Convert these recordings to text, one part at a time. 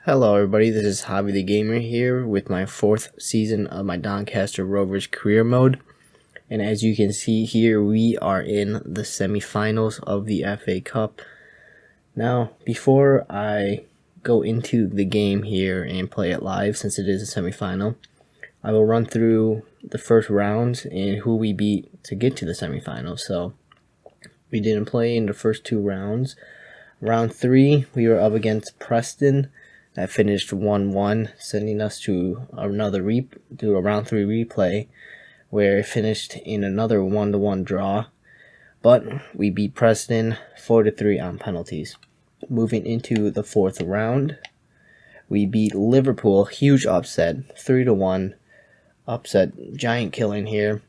Hello everybody, this is Hobby the Gamer here with my 4th season of my Doncaster Rovers career mode. And as you can see here, we are in the semifinals of the FA Cup. Now, before I go into the game here and play it live, since it is a semifinal, I will run through the first rounds and who we beat to get to the semifinals. So, we didn't play in the first 2 rounds. Round 3, we were up against Preston. That finished 1-1, sending us to a round 3 replay, where it finished in another 1-1 draw. But we beat Preston 4-3 on penalties. Moving into the 4th round, we beat Liverpool, huge upset, 3-1 upset, giant killing here,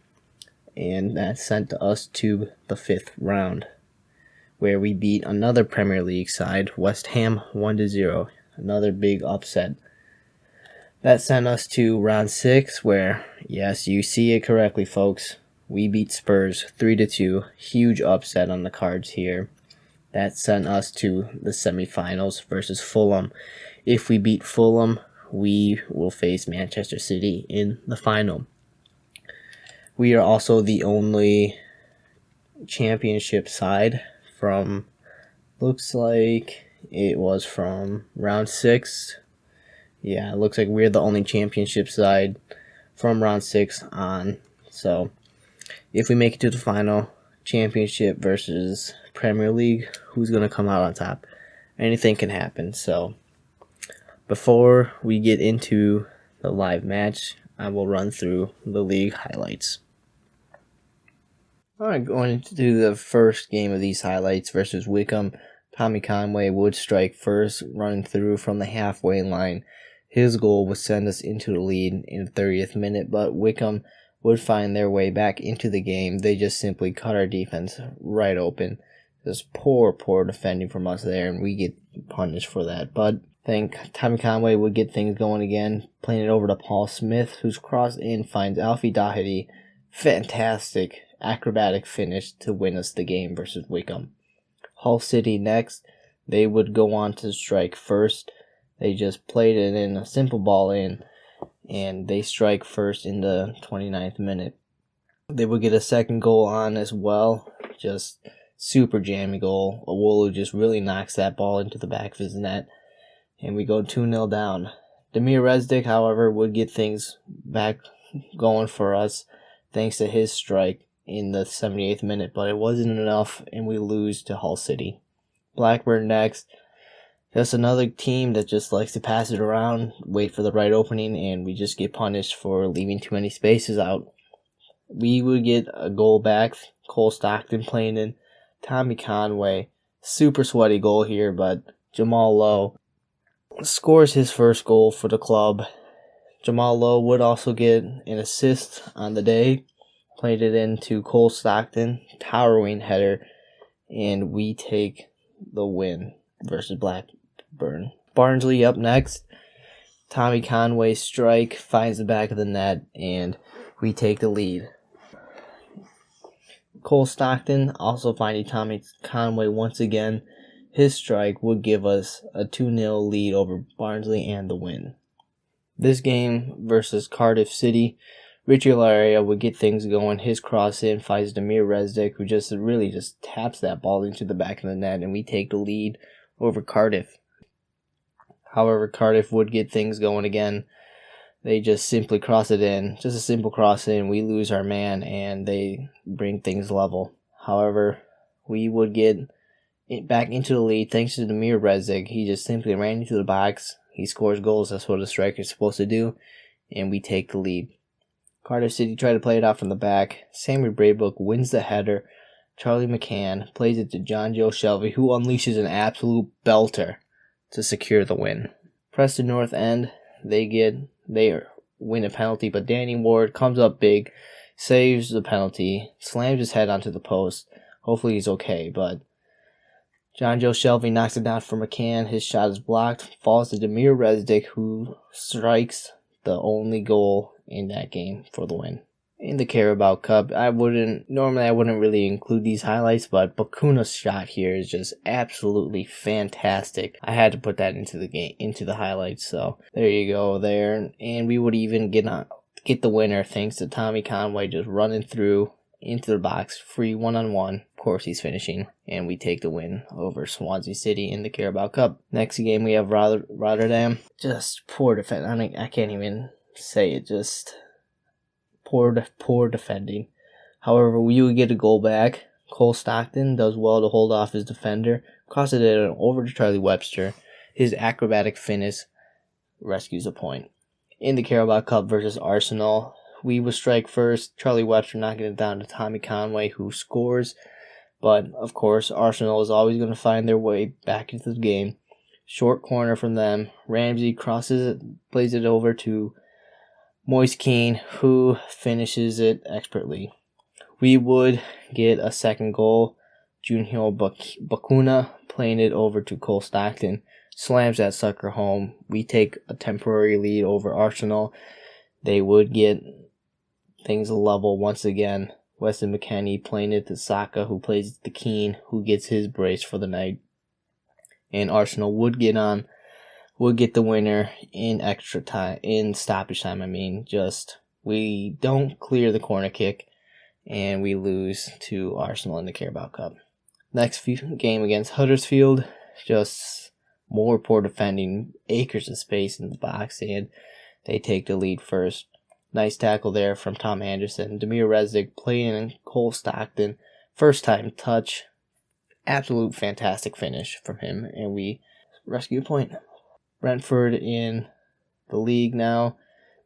and that sent us to the 5th round, where we beat another Premier League side, West Ham, 1-0. Another big upset. That sent us to round 6, where, yes, you see it correctly, folks, we beat Spurs 3-2. Huge upset on the cards here. That sent us to the semifinals versus Fulham. If we beat Fulham, we will face Manchester City in the final. We are also the only championship side from, looks like it was from round 6. Yeah, it looks like we're the only championship side from round 6 on. So, if we make it to the final, championship versus Premier League, who's going to come out on top? Anything can happen. So, before we get into the live match, I will run through the league highlights. Alright, going into the first game of these highlights versus Wickham. Tommy Conway would strike first, running through from the halfway line. His goal would send us into the lead in the 30th minute, but Wickham would find their way back into the game. They just simply cut our defense right open. Just poor defending from us there, and we get punished for that. But I think Tommy Conway would get things going again, playing it over to Paul Smith, who's crossed in, finds Alfie Doherty. Fantastic acrobatic finish to win us the game versus Wickham. Hull City next, they would go on to strike first. They just played it in, a simple ball in, and they strike first in the 29th minute. They would get a second goal on as well, just super jammy goal. Awolu just really knocks that ball into the back of his net, and we go 2-0 down. Damir Rezdik, however, would get things back going for us thanks to his strike in the 78th minute, but it wasn't enough, and we lose to Hull City. Blackburn next. Just another team that just likes to pass it around, wait for the right opening, and we just get punished for leaving too many spaces out. We would get a goal back. Cole Stockton playing in. Tommy Conway. Super sweaty goal here, but Jamal Lowe scores his first goal for the club. Jamal Lowe would also get an assist on the day. Played it into Cole Stockton, towering header, and we take the win versus Blackburn. Barnsley up next. Tommy Conway's strike finds the back of the net, and we take the lead. Cole Stockton also finding Tommy Conway once again. His strike would give us a 2-0 lead over Barnsley and the win. This game versus Cardiff City, Richie Laria would get things going. His cross in finds Damir Rezdik, who just taps that ball into the back of the net, and we take the lead over Cardiff. However, Cardiff would get things going again. They just simply cross it in. Just a simple cross in. We lose our man, and they bring things level. However, we would get back into the lead thanks to Damir Rezdik. He just simply ran into the box. He scores goals. That's what a striker is supposed to do, and we take the lead. Cardiff City try to play it out from the back. Sammy Braybook wins the header. Charlie McCann plays it to John Joe Shelby, who unleashes an absolute belter to secure the win. Preston North End, they win a penalty, but Danny Ward comes up big, saves the penalty, slams his head onto the post. Hopefully he's okay, but John Joe Shelby knocks it down for McCann. His shot is blocked, falls to Damir Rezdik, who strikes the only goal in that game for the win. In the Carabao Cup, I wouldn't really include these highlights, but Bakuna's shot here is just absolutely fantastic. I had to put that into the highlights, so there you go there. And we would even get the winner thanks to Tommy Conway just running through into the box, free one-on-one. Of course, he's finishing, and we take the win over Swansea City in the Carabao Cup. Next game, we have Rotterdam. Just poor defense. I can't even say it. Just poor defending. However, we would get a goal back. Cole Stockton does well to hold off his defender, crosses it over to Charlie Webster. His acrobatic finish rescues a point. In the Carabao Cup versus Arsenal, we would strike first. Charlie Webster knocking it down to Tommy Conway, who scores. But, of course, Arsenal is always going to find their way back into the game. Short corner from them. Ramsey crosses it, plays it over to Moise Kean, who finishes it expertly. We would get a second goal. Junho Bakuna playing it over to Cole Stockton. Slams that sucker home. We take a temporary lead over Arsenal. They would get things level once again. Weston McKennie playing it to Saka, who plays the Keane, who gets his brace for the night. And Arsenal would get the winner in extra time, in stoppage time. We don't clear the corner kick, and we lose to Arsenal in the Carabao Cup. Next game against Huddersfield, just more poor defending, acres of space in the box, and they take the lead first. Nice tackle there from Tom Anderson. Demir Rezdik playing in Cole Stockton. First time touch. Absolute fantastic finish from him, and we rescue a point. Brentford in the league now.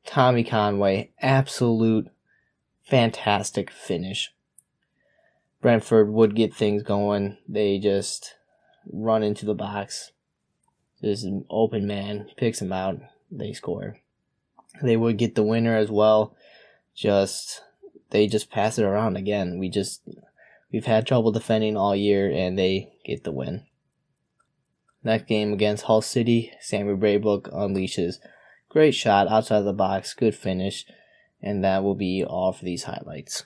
Tommy Conway, absolute fantastic finish. Brentford would get things going. They just run into the box. There's an open man, picks him out, they score. They would get the winner as well. They just pass it around again. We've had trouble defending all year, and they get the win. Next game against Hull City, Sammy Braybook unleashes. Great shot outside of the box, good finish, and that will be all for these highlights.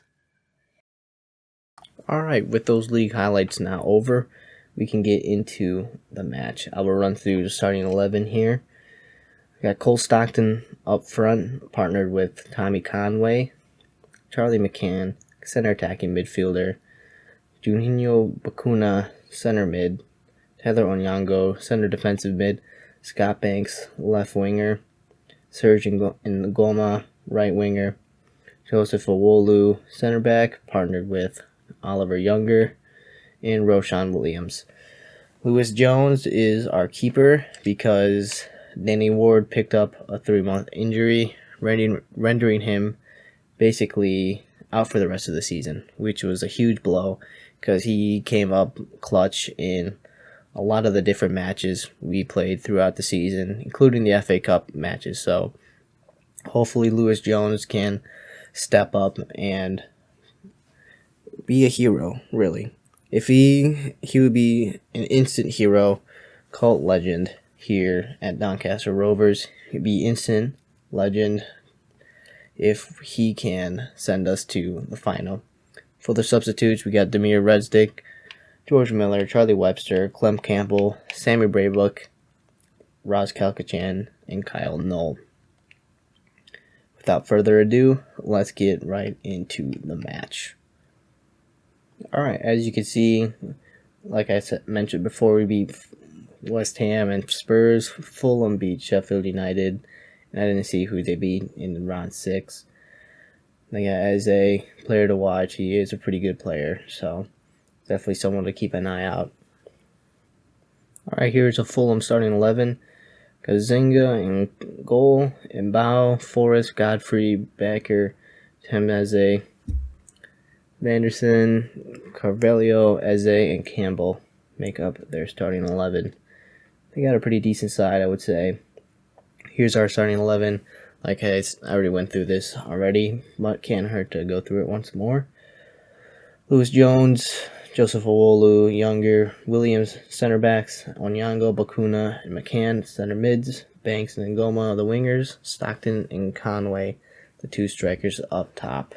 Alright, with those league highlights now over, we can get into the match. I will run through the starting 11 here. We got Cole Stockton up front, partnered with Tommy Conway, Charlie McCann, center attacking midfielder, Juninho Bakuna, center mid, Heather Onyango, center defensive mid, Scott Banks, left winger, Serge Ngoma, right winger, Joseph Owolu, center back, partnered with Oliver Younger, and Roshan Williams. Lewis Jones is our keeper because Danny Ward picked up a 3-month injury, rendering him basically out for the rest of the season, which was a huge blow because he came up clutch in a lot of the different matches we played throughout the season, including the FA Cup matches. So hopefully Lewis Jones can step up and be a hero, really. If he would be an instant hero, cult legend here at Doncaster Rovers. He'd be instant legend if he can send us to the final. For the substitutes, we got Demir Rezdik, George Miller, Charlie Webster, Clem Campbell, Sammy Braybook, Roz Kalkachan, and Kyle Knoll. Without further ado, let's get right into the match. Alright, as you can see, like I mentioned before, we beat West Ham and Spurs. Fulham beat Sheffield United, and I didn't see who they beat in round 6. As a player to watch, he is a pretty good player, so definitely someone to keep an eye out. Alright, here's a Fulham starting 11. Kazinga in goal, Mbao, Forrest, Godfrey, Becker, Temeze, Vanderson, Carvalho, Eze, and Campbell make up their starting 11. They got a pretty decent side, I would say. Here's our starting 11. Like I already went through this already, but can't hurt to go through it once more. Lewis Jones, Joseph Owolu, Younger, Williams, center backs, Onyango, Bakuna, and McCann, center mids, Banks and Ngoma, the wingers, Stockton and Conway, the two strikers up top.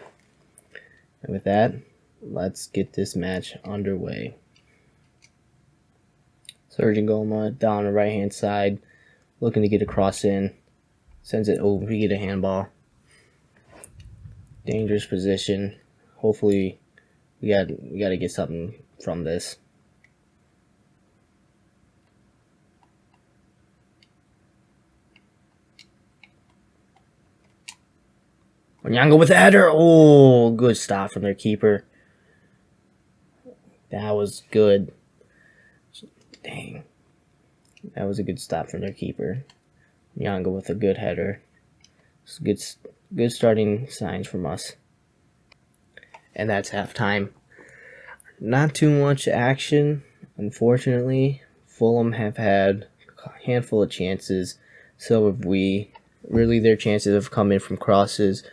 And with that, let's get this match underway. Serge Ngoma down the right hand side, looking to get a cross in. Sends it over, we get a handball. Dangerous position. Hopefully we got to get something from this. Onyango with the header. Oh, good stop from their keeper. That was good. Dang. That was a good stop from their keeper. Onyango with a good header. Good starting signs from us. And that's halftime. Not too much action, unfortunately. Fulham have had a handful of chances. So have we. Really, their chances have come in from crosses.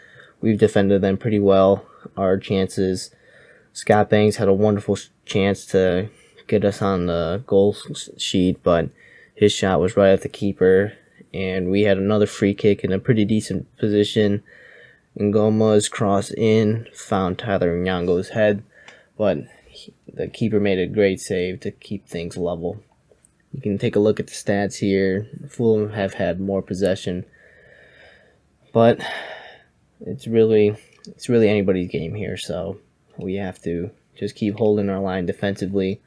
We've defended them pretty well. Our chances. Scott Banks had a wonderful chance to get us on the goal sheet, but his shot was right at the keeper. And we had another free kick in a pretty decent position. Ngoma's cross in, found Tyler Nyango's head, but the keeper made a great save to keep things level. You can take a look at the stats here. Fulham have had more possession, but it's really anybody's game here, so we have to just keep holding our line defensively,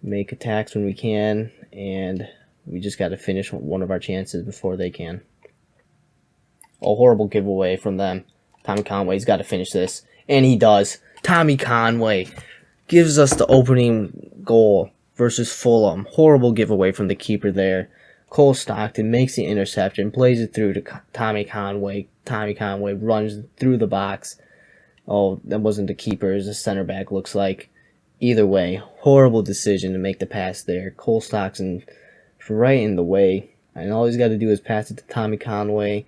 make attacks when we can, and we just got to finish one of our chances before they can. A horrible giveaway from them. Tommy Conway's got to finish this, and he does. Tommy Conway gives us the opening goal versus Fulham. Horrible giveaway from the keeper there. Cole Stockton makes the interception, plays it through to Tommy Conway. Tommy Conway runs through the box. Oh, that wasn't the keeper, it was a center back, looks like. Either way, horrible decision to make the pass there. Cole Stockton right in the way, and all he's got to do is pass it to Tommy Conway.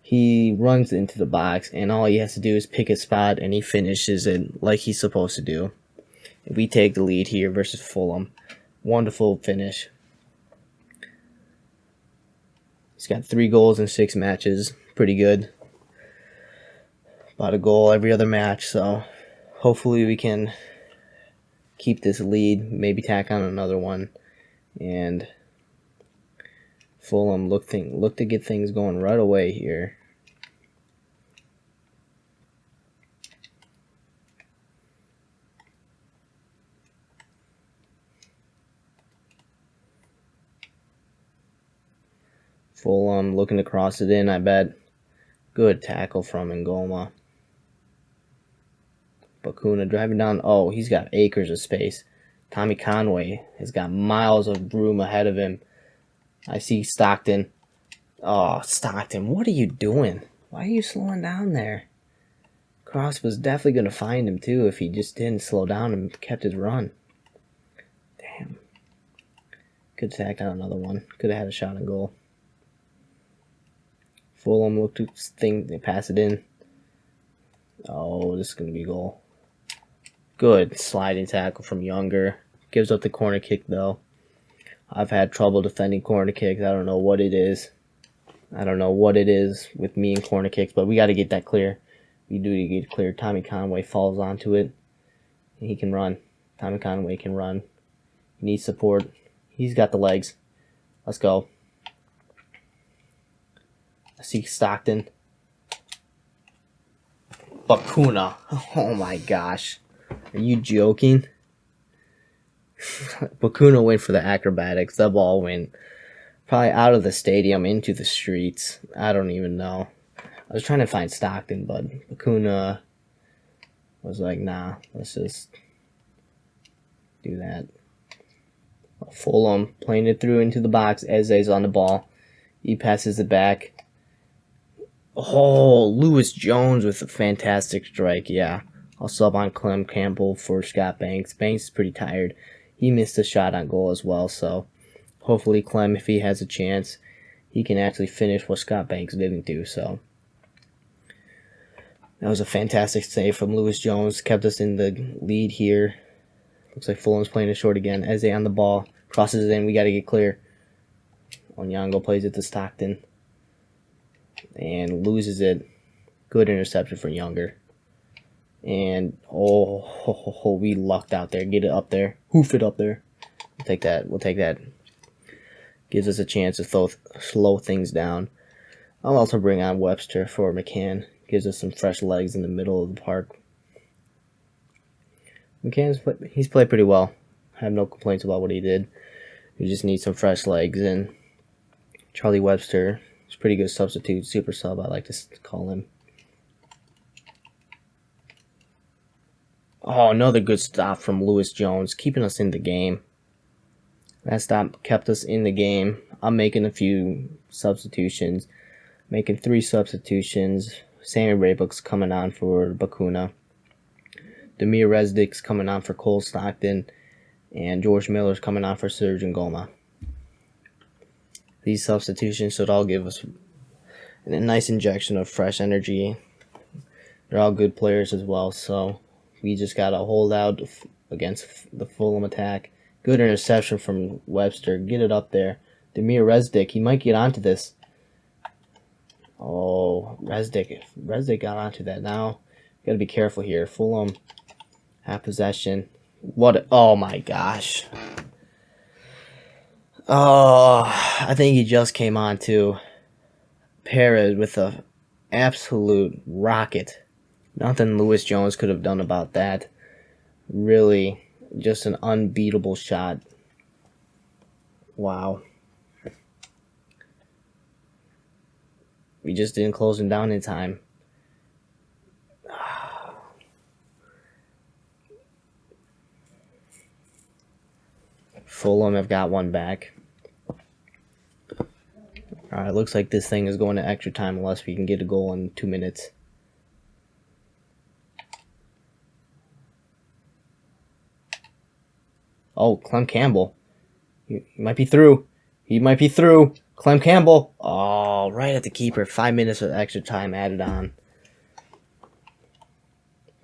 He runs into the box, and all he has to do is pick a spot, and he finishes it like he's supposed to do. We take the lead here versus Fulham. Wonderful finish. He's got 3 goals in 6 matches. Pretty good. About a goal every other match, so hopefully we can keep this lead, maybe tack on another one, and Fulham look to get things going right away here. Fulham looking to cross it in, I bet. Good tackle from Ngoma. Bakuna driving down. Oh, he's got acres of space. Tommy Conway has got miles of room ahead of him. I see Stockton. Oh, Stockton, what are you doing? Why are you slowing down there? Cross was definitely going to find him, too, if he just didn't slow down and kept his run. Damn. Could tack on another one. Could have had a shot on goal. Fulham looked to think they pass it in. Oh, this is going to be a goal. Good sliding tackle from Younger. Gives up the corner kick, though. I've had trouble defending corner kicks. I don't know what it is. I don't know what it is with me and corner kicks, but we got to get that clear. We do need to get it clear. Tommy Conway falls onto it, and he can run. Tommy Conway can run. He needs support. He's got the legs. Let's go. I see Stockton. Bakuna. Oh my gosh. Are you joking? Bakuna went for the acrobatics. The ball went probably out of the stadium into the streets. I don't even know. I was trying to find Stockton, but Bakuna was like, nah, let's just do that. Fulham playing it through into the box. Eze's on the ball. He passes it back. Oh, Lewis Jones with a fantastic strike. Yeah, I'll sub on Clem Campbell for Scott Banks. Banks is pretty tired. He missed a shot on goal as well, so hopefully Clem, if he has a chance, he can actually finish what Scott Banks didn't do. So that was a fantastic save from Lewis Jones. Kept us in the lead here. Looks like Fulham's playing it short again. Eze on the ball. Crosses it in. We got to get clear. Onyango plays it to Stockton. And loses it. Good interception for Younger. And oh, we lucked out there. Get it up there. Hoof it up there. We'll take that. We'll take that. Gives us a chance to slow things down. I'll also bring on Webster for McCann. Gives us some fresh legs in the middle of the park. He's played pretty well. I have no complaints about what he did. We just need some fresh legs. And Charlie Webster is a pretty good substitute, super sub, I like to call him. Oh, another good stop from Lewis Jones, keeping us in the game. That stop kept us in the game. I'm making a few substitutions. Making 3 substitutions. Sammy Raybook's coming on for Bakuna. Demir Resdick's coming on for Cole Stockton. And George Miller's coming on for Serge Ngoma. These substitutions should all give us a nice injection of fresh energy. They're all good players as well, so we just got to hold out against the Fulham attack. Good interception from Webster. Get it up there. Demir Resdick, he might get onto this. Oh, Resdick got onto that now. Got to be careful here. Fulham have possession. Oh my gosh. Oh, I think he just came on too. Perez with a absolute rocket. Nothing Lewis Jones could have done about that. Really, just an unbeatable shot. Wow. We just didn't close him down in time. Fulham have got one back. Alright, looks like this thing is going to extra time unless we can get a goal in 2 minutes. Oh, Clem Campbell. He might be through. He might be through. Clem Campbell. Oh, right at the keeper. 5 minutes of extra time added on.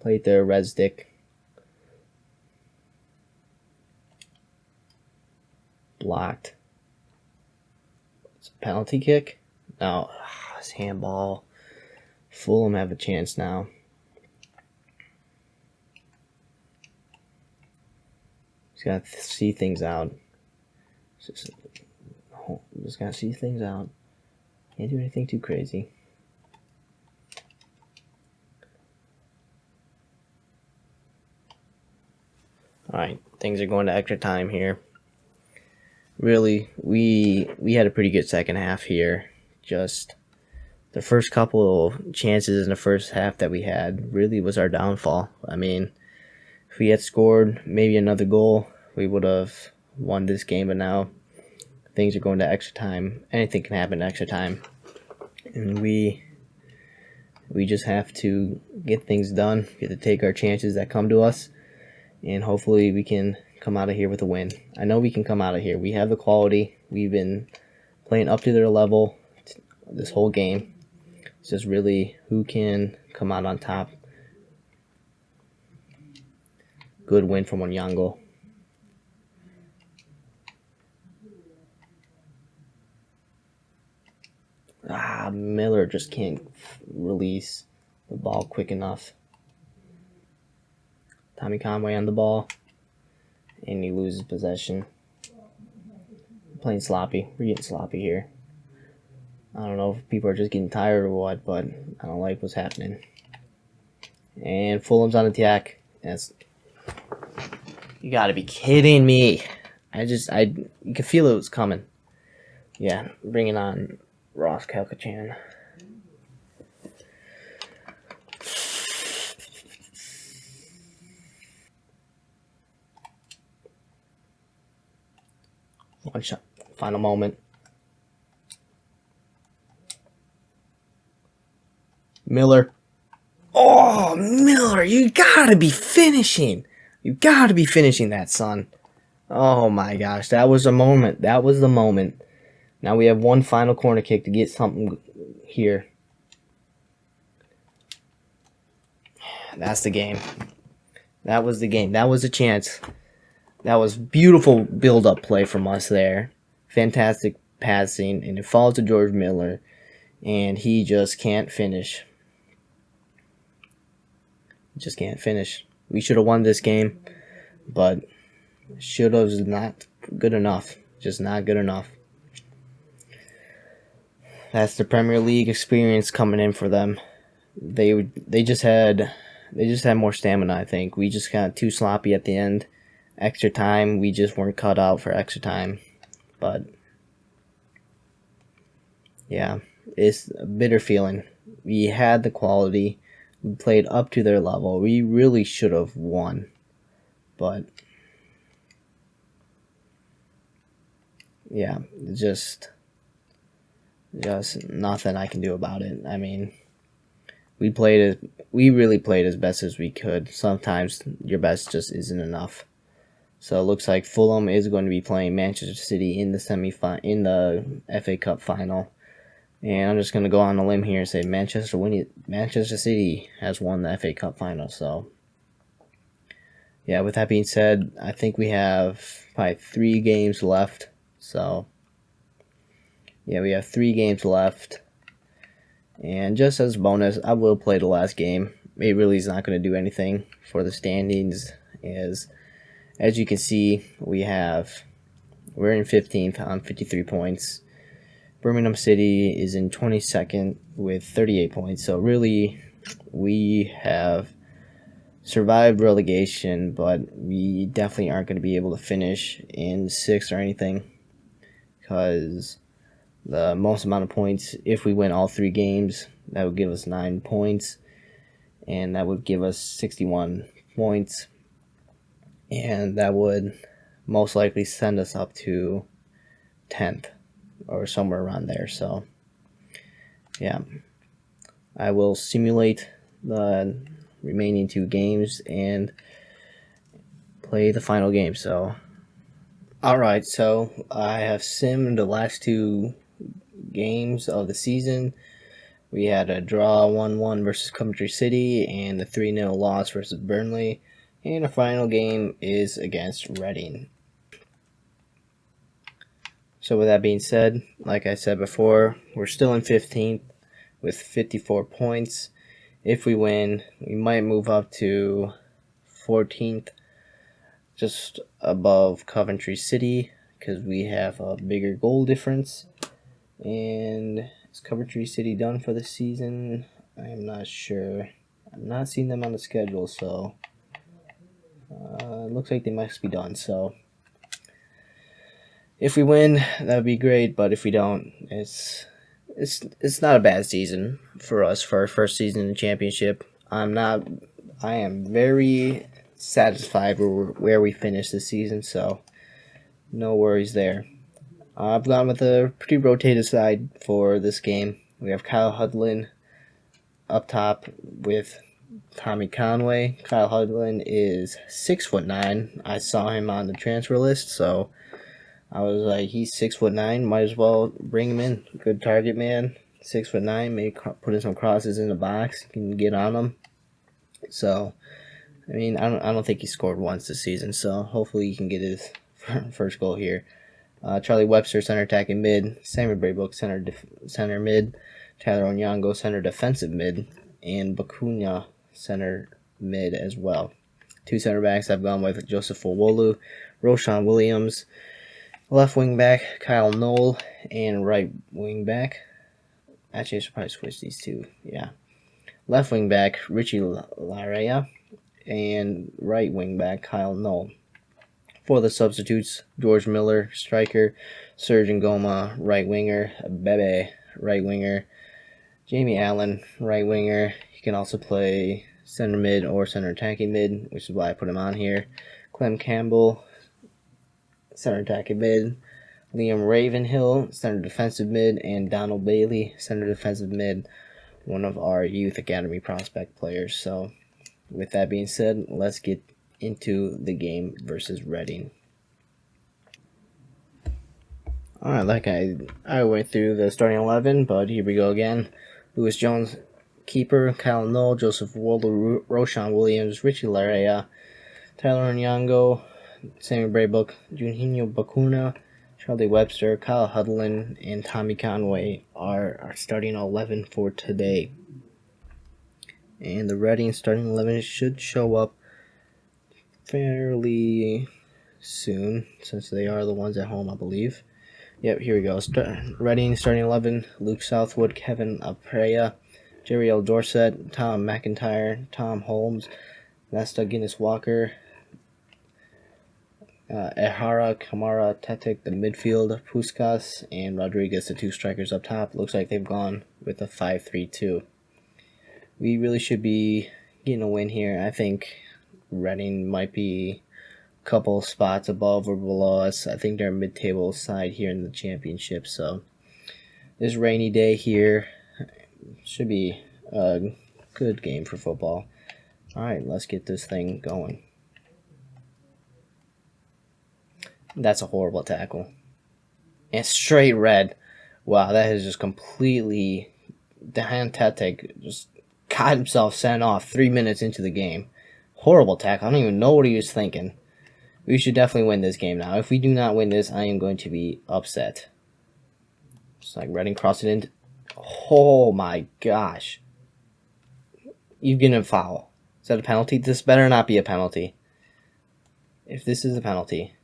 Played there, Resdick. Blocked. It's a penalty kick. No, it's handball. Fulham have a chance now. Just gotta see things out. Just gotta see things out. Can't do anything too crazy. Alright, things are going to extra time here. Really, we had a pretty good second half here. Just the first couple of chances in the first half that we had really was our downfall. I mean, if we had scored maybe another goal, we would have won this game, but now things are going to extra time. Anything can happen in extra time. And we just have to get things done, get to take our chances that come to us, and hopefully we can come out of here with a win. I know we can come out of here. We have the quality. We've been playing up to their level this whole game. It's just really who can come out on top. Good win from Onyango. Miller just can't release the ball quick enough. Tommy Conway on the ball. And he loses possession. Playing sloppy. We're getting sloppy here. I don't know if people are just getting tired or what, but I don't like what's happening. And Fulham's on attack. You gotta be kidding me. You could feel it was coming. Yeah, bringing on Ross Kalkachan. One shot. Final moment. Miller. Oh, Miller, you gotta be finishing. You gotta be finishing that, son. Oh my gosh, that was the moment. That was the moment. Now we have one final corner kick to get something here. That's the game. That was the game. That was a chance. That was beautiful build-up play from us there. Fantastic passing, and it falls to George Miller, and he just can't finish. Just can't finish. We should have won this game, but should have is not good enough. Just not good enough. That's the Premier League experience coming in for them. They just had more stamina. I think we just got too sloppy at the end. Extra time, we just weren't cut out for extra time. But yeah, it's a bitter feeling. We had the quality. We played up to their level. We really should have won. But yeah, just nothing I can do about it. I mean, we really played as best as we could. Sometimes your best just isn't enough. So it looks like Fulham is going to be playing Manchester City in the FA Cup final. And I'm just going to go on a limb here and say Manchester City has won the FA Cup final. So yeah, with that being said, I think we have probably 3 games left. So yeah, we have 3 games left. And just as a bonus, I will play the last game. It really is not going to do anything for the standings. As you can see, we're in 15th on 53 points. Birmingham City is in 22nd with 38 points. So really, we have survived relegation, but we definitely aren't going to be able to finish in 6th or anything, because the most amount of points, if we win all 3 games, that would give us 9 points, and that would give us 61 points, and that would most likely send us up to 10th or somewhere around there. So yeah, I will simulate the remaining 2 games and play the final game. So alright, so I have simmed the last 2 games of the season. We had a draw 1-1 versus Coventry City and a 3-0 loss versus Burnley, and the final game is against Reading. So with that being said, like I said before, we're still in 15th with 54 points. If we win, we might move up to 14th, just above Coventry City, because we have a bigger goal difference. And is Coventry City done for the season? I am not sure. I'm not seeing them on the schedule, so it looks like they must be done. So if we win, that would be great. But if we don't, it's not a bad season for us for our first season in the championship. I am very satisfied where we finished this season, so no worries there. I've gone with a pretty rotated side for this game. We have Kyle Hudlin up top with Tommy Conway. Kyle Hudlin is 6'9". I saw him on the transfer list, so I was like, he's 6'9". Might as well bring him in. Good target man. 6'9". Maybe put in some crosses in the box. Can get on them. So, I mean, I don't think he scored once this season. So hopefully he can get his first goal here. Charlie Webster, center attacking mid. Samuel Braybook, center mid. Tyler Onyango, center defensive mid. And Bakuna, center mid as well. 2 center backs I've gone with Joseph Owolu, Roshan Williams. Left wing back, Kyle Knoll. And right wing back. Actually, I should probably switch these 2. Yeah. Left wing back, Richie Larea. And right wing back, Kyle Knoll. For the substitutes, George Miller, striker, Serge Ngoma, right winger, Bebe, right winger, Jamie Allen, right winger. He can also play center mid or center attacking mid, which is why I put him on here. Clem Campbell, center attacking mid. Liam Ravenhill, center defensive mid. And Donald Bailey, center defensive mid, one of our youth academy prospect players. So with that being said, let's get into the game versus Reading. Alright, like I went through the starting 11, but here we go again. Lewis Jones, keeper, Kyle Knoll, Joseph Waldo, Roshan Williams, Richie Larea, Tyler Onyango, Samuel Braybook, Juninho Bakuna, Charlie Webster, Kyle Hudlin, and Tommy Conway are our starting 11 for today. And the Reading starting 11 should show up fairly soon, since they are the ones at home, I believe. Yep, here we go. Reading starting 11: Luke Southwood, Kevin Aprea, Jerry L. Dorset, Tom McIntyre, Tom Holmes, Nesta Guinness Walker, Ehara, Kamara, Tetic, the midfield, Puskas, and Rodriguez, the two strikers up top. Looks like they've gone with a 5-3-2. We really should be getting a win here. I think Reading might be a couple spots above or below us. I think they're a mid-table side here in the championship. So this rainy day here should be a good game for football. All right, let's get this thing going. That's a horrible tackle. And straight red. Wow, that is just completely... Dejan Tetic just got himself sent off 3 minutes into the game. Horrible tackle. I don't even know what he was thinking. We should definitely win this game now. If we do not win this, I am going to be upset. It's like Reading crossing into... Oh my gosh. You've given a foul. Is that a penalty? This better not be a penalty. If this is a penalty...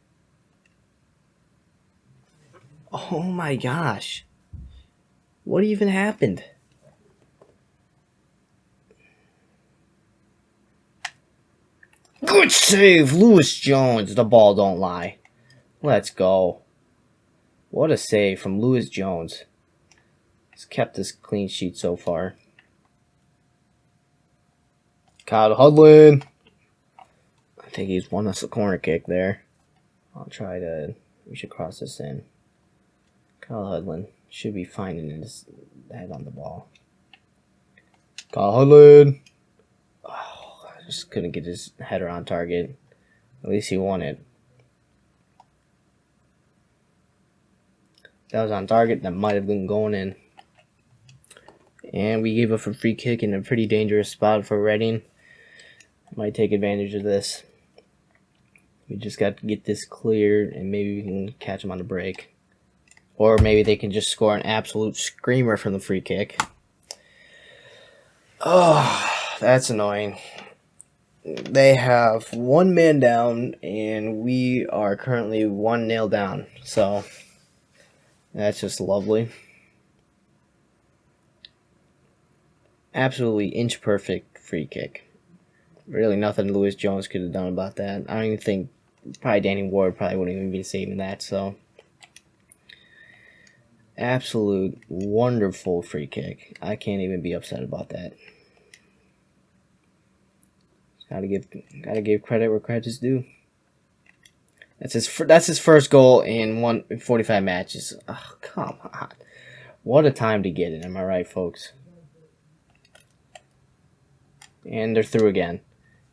Oh my gosh. What even happened? Good save, Lewis Jones. The ball don't lie. Let's go. What a save from Lewis Jones. He's kept this clean sheet so far. Kyle Hudlin. I think he's won us a corner kick there. I'll try to... We should cross this in. Kyle Hudlin should be finding his head on the ball. Kyle Hudlin. Oh, I just couldn't get his header on target. At least he won it. That was on target. That might have been going in. And we gave up a free kick in a pretty dangerous spot for Reading. Might take advantage of this. We just got to get this cleared, and maybe we can catch them on the break. Or maybe they can just score an absolute screamer from the free kick. Oh, that's annoying. They have one man down, and we are currently 1-0 down. So, that's just lovely. Absolutely inch-perfect free kick. Really nothing Lewis Jones could have done about that. I don't even think... Probably Danny Ward probably wouldn't even be saving that, so... Absolute wonderful free kick. I can't even be upset about that. Gotta give credit where credit's due. That's his first goal in 45 matches. Oh, come on. What a time to get it, am I right, folks? And they're through again.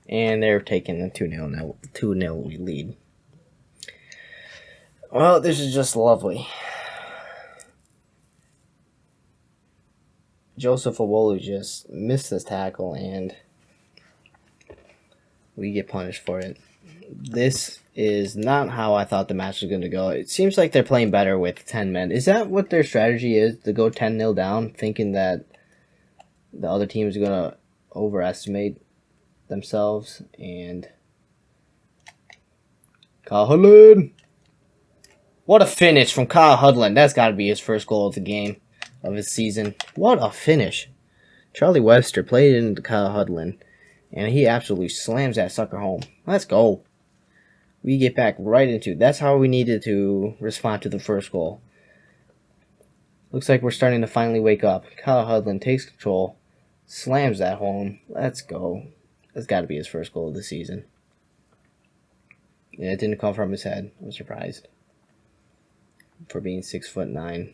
And they're taking the 2-0 lead. Well, this is just lovely. Joseph Awolu just missed this tackle, and we get punished for it. This is not how I thought the match was going to go. It seems like they're playing better with 10 men. Is that what their strategy is, to go 10-0 down, thinking that the other team is going to overestimate themselves? And Kyle Hudlin. What a finish from Kyle Hudlin. That's got to be his first goal of the game, of his season. What a finish. Charlie Webster played into Kyle Hudlin, and he absolutely slams that sucker home. Let's go. We get back right into it. That's how we needed to respond to the first goal. Looks like we're starting to finally wake up. Kyle Hudlin takes control, slams that home. Let's go. That's got to be his first goal of the season. Yeah, it didn't come from his head. I'm surprised. For being 6'9".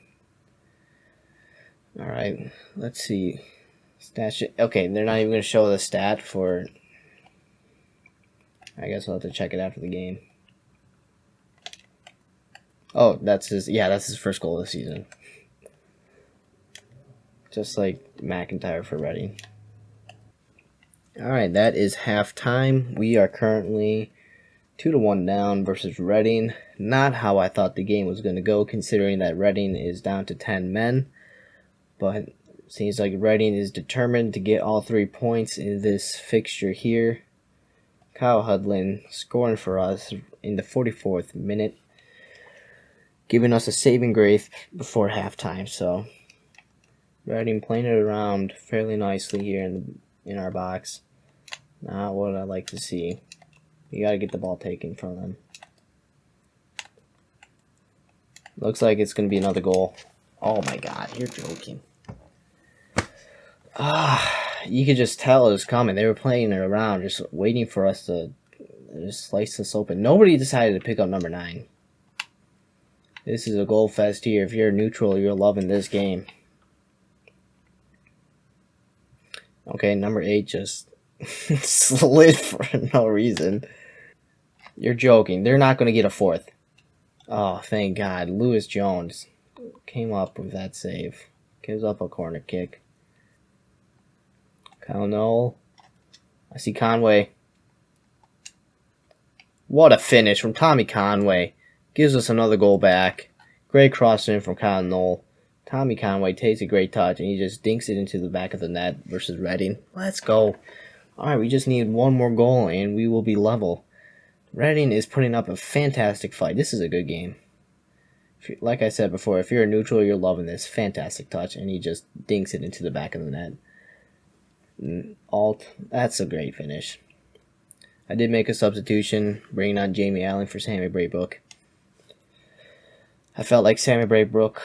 Alright, let's see. Okay, they're not even going to show the stat for... I guess we'll have to check it after the game. Oh, that's his first goal of the season. Just like McIntyre for Reading. Alright, that is halftime. We are currently 2-1 down versus Reading. Not how I thought the game was going to go, considering that Reading is down to 10 men. But Seems like Reading is determined to get all 3 points in this fixture here. Kyle Hudlin scoring for us in the 44th minute, giving us a saving grace before halftime. So Reading playing it around fairly nicely here in our box. Not what I like to see. You got to get the ball taken from them. Looks like it's going to be another goal. Oh my God, you're joking. You could just tell it was coming. They were playing it around, just waiting for us to just slice this open. Nobody decided to pick up number 9. This is a goal fest here. If you're neutral, you're loving this game. Okay, number 8 just slid for no reason. You're joking. They're not going to get a 4th. Oh, thank God. Lewis Jones came up with that save. Gives up a corner kick. Kyle Noel. I see Conway. What a finish from Tommy Conway. Gives us another goal back. Great cross in from Kyle Noel. Tommy Conway takes a great touch, and he just dinks it into the back of the net versus Reading. Let's go. All right, we just need one more goal, and we will be level. Reading is putting up a fantastic fight. This is a good game. Like I said before, if you're a neutral, you're loving this. Fantastic touch, and he just dinks it into the back of the net. That's a great finish. I did make a substitution, bringing on Jamie Allen for Sammy Braybrook. I felt like Sammy Braybrook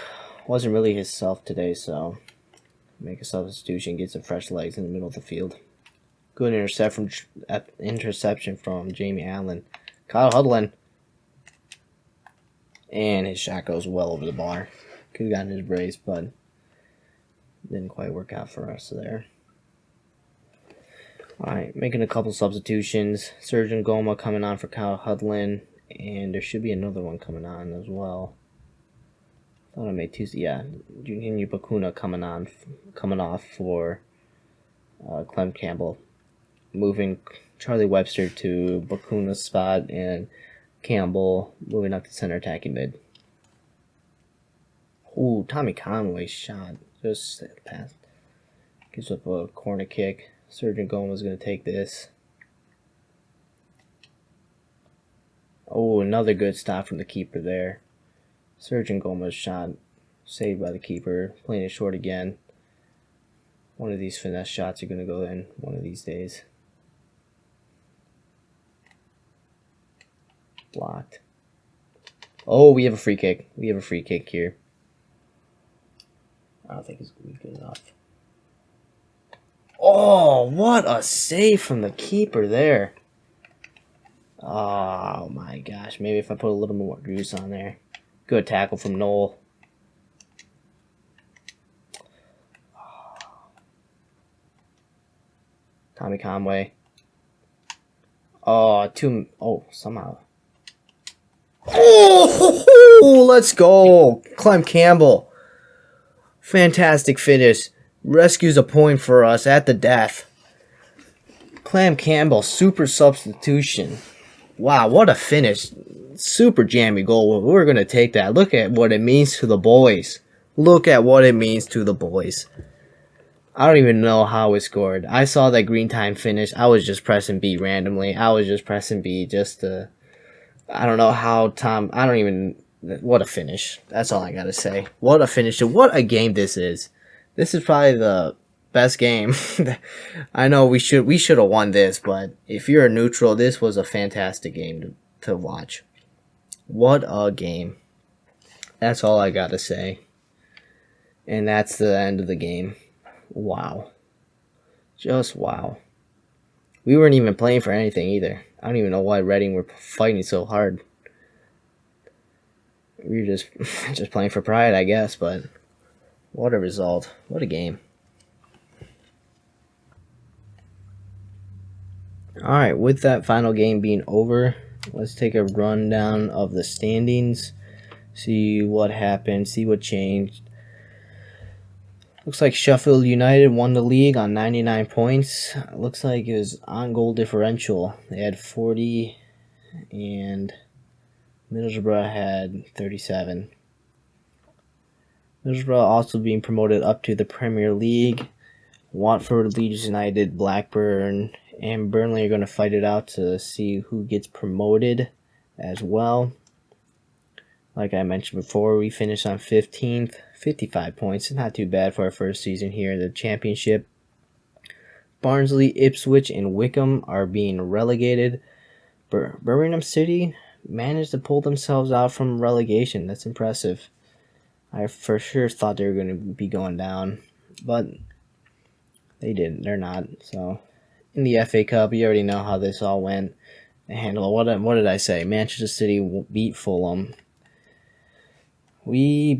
wasn't really his self today, so make a substitution, get some fresh legs in the middle of the field. Good interception from Jamie Allen. Kyle Hudlin. And his shot goes well over the bar. Could have gotten his brace, but didn't quite work out for us there. Alright, making a couple substitutions. Surgeon Goma coming on for Kyle Hudlin. And there should be another one coming on as well. I thought I made Tuesday. Yeah, Junior Bakuna coming off for Clem Campbell. Moving Charlie Webster to Bakuna's spot, and Campbell moving up to center attacking mid. Ooh, Tommy Conway's shot. Just past. Gives up a corner kick. Surgeon Goma's going to take this. Oh, another good stop from the keeper there. Surgeon Goma's shot saved by the keeper. Playing it short again. One of these finesse shots are going to go in one of these days. Blocked. Oh, we have a free kick. We have a free kick here. I don't think it's going to be good enough. Oh, what a save from the keeper there. Oh, my gosh. Maybe if I put a little more juice on there. Good tackle from Noel. Tommy Conway. Somehow. Oh, let's go. Clem Campbell. Fantastic finish. Rescues a point for us at the death. Clem Campbell, super substitution. Wow, what a finish. Super jammy goal. We're going to take that. Look at what it means to the boys. Look at what it means to the boys. I don't even know how it scored. I saw that green time finish. I was just pressing B randomly. I was just pressing B just to... I don't know how Tom... I don't even... What a finish. That's all I got to say. What a finish. What a game this is. This is probably the best game. I know we should have won this, but if you're a neutral, this was a fantastic game to watch. What a game. That's all I got to say. And that's the end of the game. Wow. Just wow. We weren't even playing for anything either. I don't even know why Reading were fighting so hard. We were just playing for pride, I guess, but what a result. What a game. Alright, with that final game being over, let's take a rundown of the standings. See what happened, see what changed. Looks like Sheffield United won the league on 99 points. Looks like it was on goal differential. They had 40 and Middlesbrough had 37. Middlesbrough also being promoted up to the Premier League. Watford, Leeds United, Blackburn, and Burnley are going to fight it out to see who gets promoted as well. Like I mentioned before, we finished on 15th, 55 points. Not too bad for our first season here in the Championship. Barnsley, Ipswich, and Wickham are being relegated. Birmingham City managed to pull themselves out from relegation. That's impressive. I for sure thought they were going to be going down, but they didn't. They're not. So, in the FA Cup, you already know how this all went. What did I say? Manchester City beat Fulham. We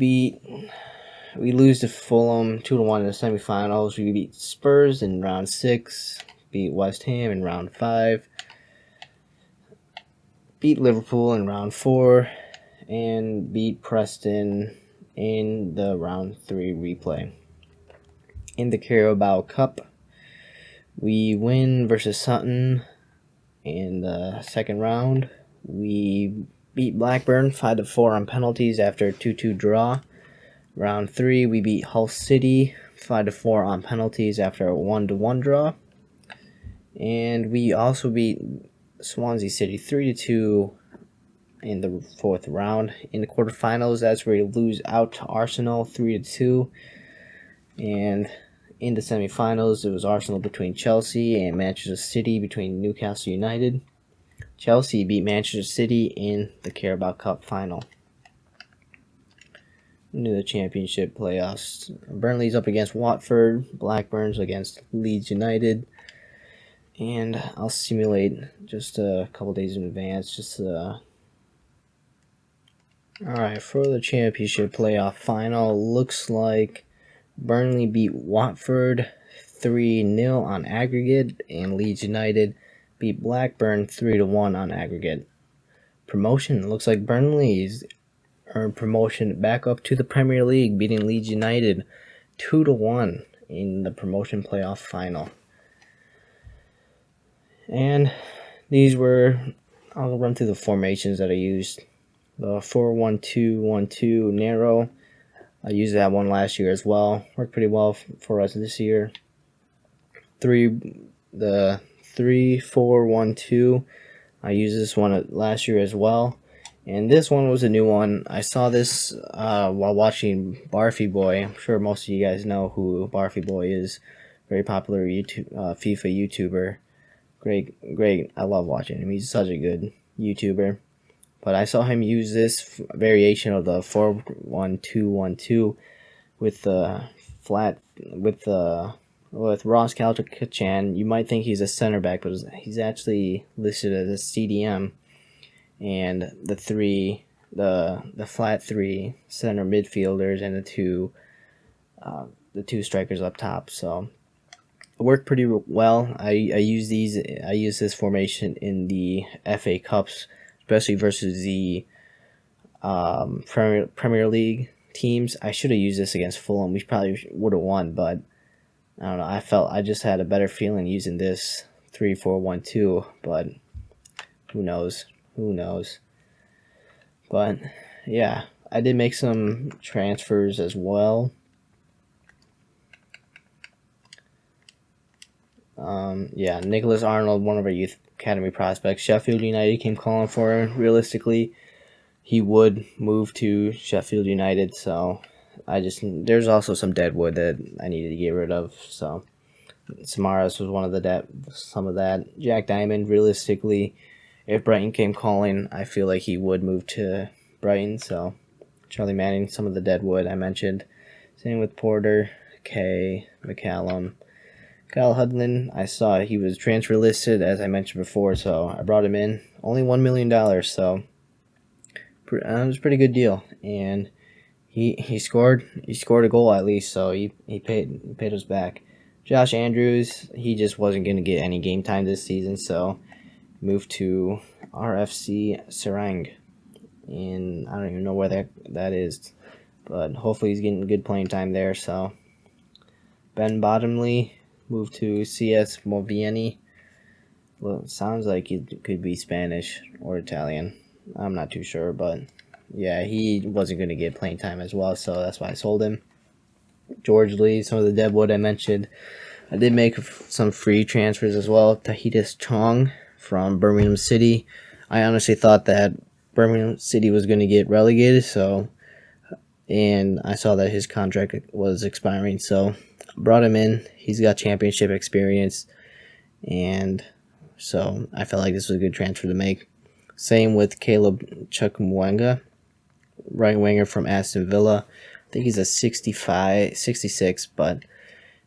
lose to Fulham 2-1 in the semifinals. We beat Spurs in round 6. Beat West Ham in round 5. Beat Liverpool in round 4. And beat Preston in the round 3 replay. In the Carabao Cup, we win versus Sutton in the second round. We beat Blackburn 5-4 on penalties after a 2-2 draw. Round 3, we beat Hull City 5-4 on penalties after a 1-1 draw. And we also beat Swansea City 3-2 in the fourth round. In the quarterfinals, that's where we lose out to Arsenal 3-2. And in the semifinals, it was Arsenal between Chelsea and Manchester City between Newcastle United. Chelsea beat Manchester City in the Carabao Cup final. Into the Championship playoffs. Burnley's up against Watford. Blackburn's against Leeds United. And I'll simulate just a couple days in advance. Alright, for the Championship playoff final, looks like Burnley beat Watford 3-0 on aggregate, and Leeds United beat Blackburn 3-1 on aggregate. Promotion, looks like Burnley's earned promotion back up to the Premier League, beating Leeds United 2-1 in the promotion playoff final. And I'll run through the formations that I used. The 4-1-2-1-2 narrow, I used that one last year as well. Worked pretty well for us this year. The 3-4-1-2, I used this one last year as well. And this one was a new one. I saw this while watching Barfy Boy. I'm sure most of you guys know who Barfy Boy is. Very popular FIFA YouTuber. Great. I love watching him. He's such a good YouTuber. But I saw him use this variation of the 4-1-2-1-2 with Ross Caltachan. You might think he's a center back, but he's actually listed as a CDM. And the flat 3 center midfielders and the two strikers up top. So it worked pretty well. I use this formation in the FA Cups, especially versus the Premier League teams. I should have used this against Fulham. We probably would have won, but I don't know. I just had a better feeling using this 3-4-1-2, but who knows? But yeah, I did make some transfers as well. Nicholas Arnold, one of our youth academy prospects. Sheffield United came calling for him. Realistically, he would move to Sheffield United, so there's also some dead wood that I needed to get rid of. So Samaras was some of that. Jack Diamond, realistically, if Brighton came calling, I feel like he would move to Brighton. So Charlie Manning, some of the dead wood I mentioned. Same with Porter, Kay, McCallum. Kyle Hudlin, I saw he was transfer listed, as I mentioned before, so I brought him in. Only $1 million, so it was a pretty good deal. And he scored a goal at least, so he paid us back. Josh Andrews, he just wasn't going to get any game time this season, so moved to RFC Serang. And I don't even know where that is, but hopefully he's getting good playing time there. So Ben Bottomley moved to CS Movieni. Well, it sounds like it could be Spanish or Italian. I'm not too sure, but yeah, he wasn't going to get playing time as well, so that's why I sold him. George Lee, some of the deadwood I mentioned. I did make some free transfers as well. Tahitis Chong from Birmingham City. I honestly thought that Birmingham City was going to get relegated, and I saw that his contract was expiring, so brought him in. He's got championship experience, and so I felt like this was a good transfer to make. Same with Caleb Chukwuemeka, right winger from Aston Villa. I think he's a 66, but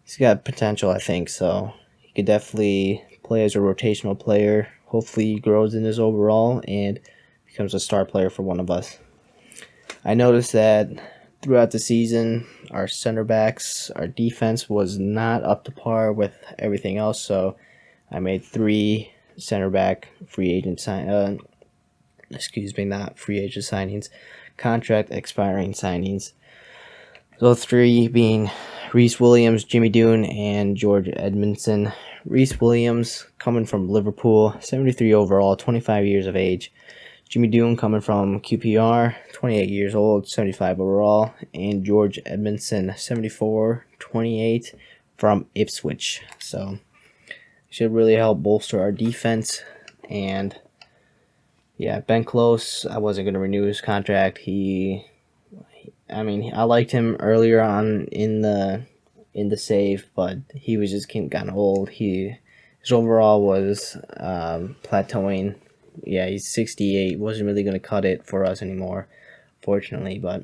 he's got potential, I think, so he could definitely play as a rotational player. Hopefully he grows in his overall and becomes a star player for one of us. I noticed that throughout the season, our center backs, our defense was not up to par with everything else, so I made 3 center back free agent not free agent signings, contract expiring signings. Those 3 being Reece Williams, Jimmy Dune, and George Edmondson. Reece Williams coming from Liverpool, 73 overall, 25 years of age. Jimmy Dune coming from QPR, 28 years old, 75 overall. And George Edmondson, 74, 28 from Ipswich. So should really help bolster our defense. And yeah, Ben Close, I wasn't going to renew his contract. I liked him earlier on in the save, but he was just getting kind of old. His overall was plateauing. Yeah, he's 68. Wasn't really going to cut it for us anymore, fortunately. But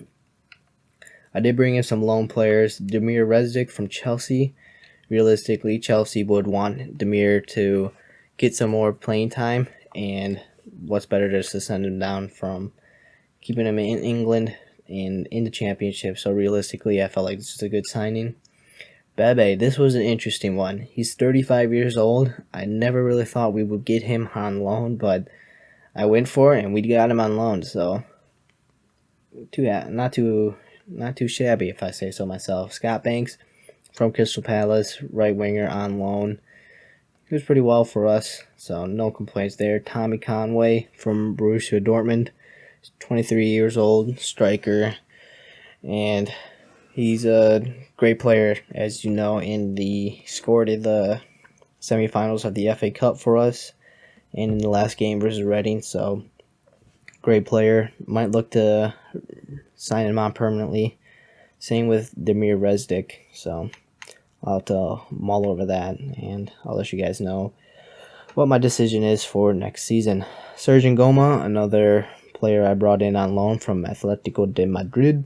I did bring in some loan players. Demir Rezdic from Chelsea. Realistically, Chelsea would want Demir to get some more playing time, and what's better just to send him down from keeping him in England and in the championship. So realistically, I felt like this was a good signing. Bebe, this was an interesting one. He's 35 years old. I never really thought we would get him on loan, but I went for it and we got him on loan. So not too shabby if I say so myself. Scott Banks from Crystal Palace, right winger on loan. He was pretty well for us, so no complaints there. Tommy Conway from Borussia Dortmund, 23 years old, striker, and he's a great player, as you know. Scored in the semifinals of the FA Cup for us, and in the last game versus Reading. So great player. Might look to sign him on permanently. Same with Demir Rezdic. So I'll have to mull over that, and I'll let you guys know what my decision is for next season. Sergio Goma, another player I brought in on loan from Atletico de Madrid.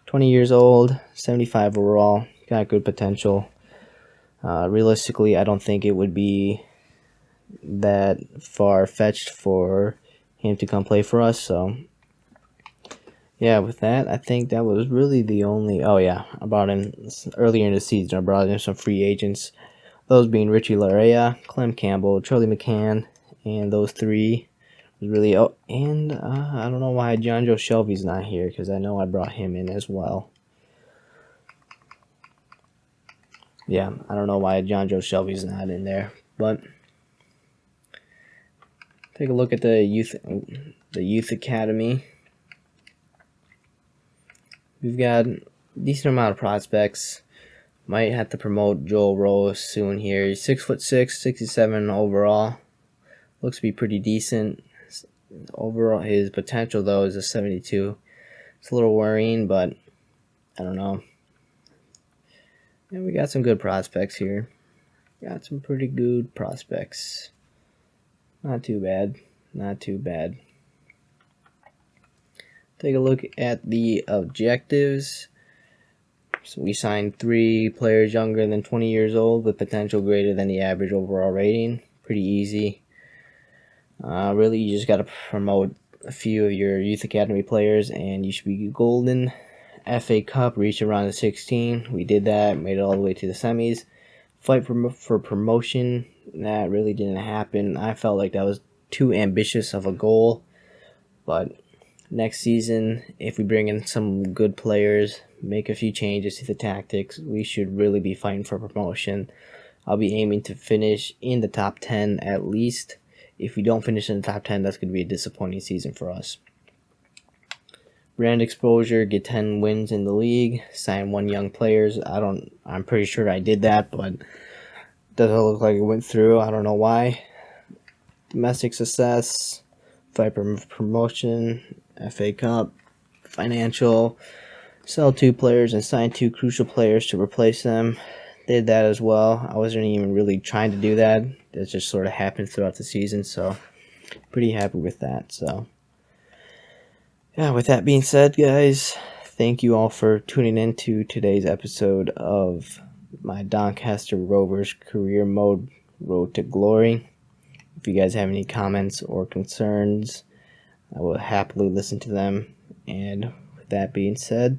20 years old, 75 overall, got good potential. Realistically, I don't think it would be that far-fetched for him to come play for us. So, yeah, with that, I think that was really the only... Oh, yeah, I brought in, earlier in the season, I brought in some free agents. Those being Richie Larea, Clem Campbell, Charlie McCann, and those 3... really, and I don't know why John Joe Shelby's not here, because I know I brought him in as well. Yeah, I don't know why John Joe Shelby's not in there, but take a look at the youth academy. We've got a decent amount of prospects. Might have to promote Joel Rose soon here. He's 6'6", 67 overall. Looks to be pretty decent. Overall, his potential, though, is a 72. It's a little worrying, but I don't know. And we got some good prospects here. Got some pretty good prospects. Not too bad. Not too bad. Take a look at the objectives. So we signed 3 players younger than 20 years old with potential greater than the average overall rating. Pretty easy. Really, you just got to promote a few of your youth academy players, and you should be golden. FA Cup, reach around the 16. We did that, made it all the way to the semis. Fight for promotion, that really didn't happen. I felt like that was too ambitious of a goal. But next season, if we bring in some good players, make a few changes to the tactics, we should really be fighting for promotion. I'll be aiming to finish in the top 10 at least. If we don't finish in the top 10, that's going to be a disappointing season for us. brand exposure, get 10 wins in the league, sign 1 young players. I'm pretty sure I did that, but doesn't look like it went through. I don't know why. Domestic success, fight for promotion, FA Cup, financial, sell 2 players and sign 2 crucial players to replace them. Did that as well. I wasn't even really trying to do that. That just sort of happened throughout the season, so pretty happy with that. So yeah, with that being said, guys, thank you all for tuning in to today's episode of my Doncaster Rovers career mode road to glory. If you guys have any comments or concerns, I will happily listen to them. And with that being said,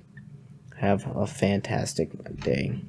have a fantastic day.